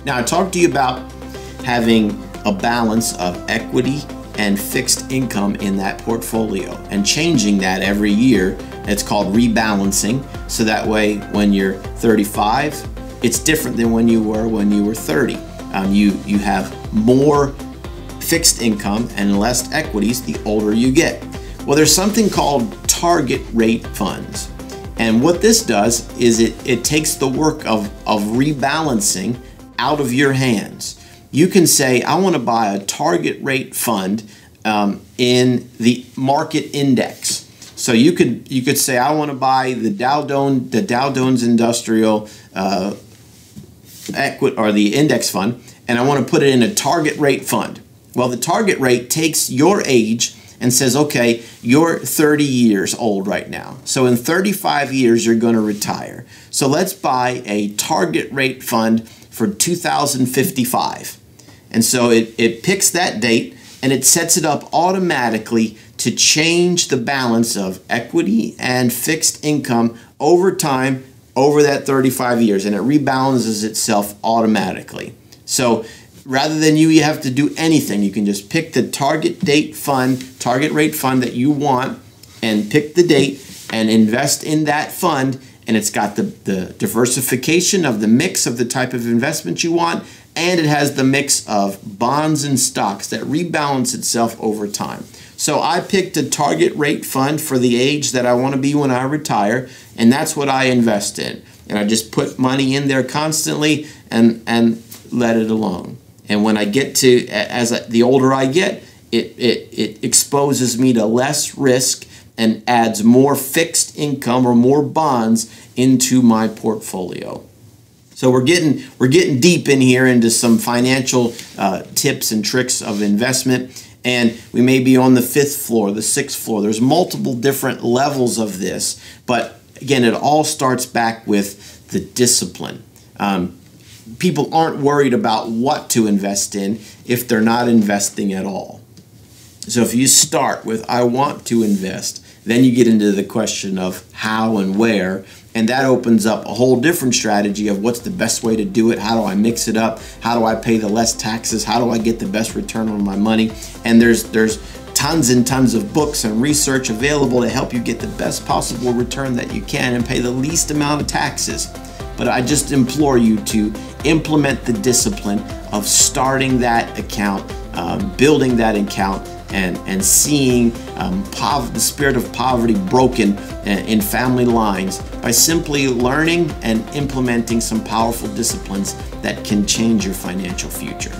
Now, I talked to you about having a balance of equity and fixed income in that portfolio and changing that every year. It's called rebalancing. So that way, when you're 35, it's different than when you were 30. You have more fixed income and less equities the older you get. Well, there's something called target rate funds. And what this does is it takes the work of rebalancing out of your hands. You can say, I want to buy a target rate fund in the market index. So you could say, I want to buy the Dow Jones Industrial Equity or the index fund, and I want to put it in a target rate fund. Well, the target rate takes your age and says, okay, you're 30 years old right now. So in 35 years, you're going to retire. So let's buy a target rate fund for 2055. And so it picks that date and it sets it up automatically to change the balance of equity and fixed income over time over that 35 years, and it rebalances itself automatically. So rather than you have to do anything, you can just pick the target rate fund that you want and pick the date and invest in that fund, and it's got the diversification of the mix of the type of investment you want, and it has the mix of bonds and stocks that rebalance itself over time. So I picked a target rate fund for the age that I want to be when I retire, and that's what I invest in. And I just put money in there constantly and let it alone. And when I get to, the older I get, it exposes me to less risk and adds more fixed income or more bonds into my portfolio. So we're getting deep in here into some financial tips and tricks of investment. And we may be on the 5th floor, the 6th floor. There's multiple different levels of this. But again, it all starts back with the discipline. People aren't worried about what to invest in if they're not investing at all. So if you start with, I want to invest, then you get into the question of how and where. And that opens up a whole different strategy of what's the best way to do it, how do I mix it up, how do I pay the less taxes, how do I get the best return on my money. And there's tons and tons of books and research available to help you get the best possible return that you can and pay the least amount of taxes. But I just implore you to implement the discipline of starting that account, building that account, and seeing the spirit of poverty broken in family lines by simply learning and implementing some powerful disciplines that can change your financial future.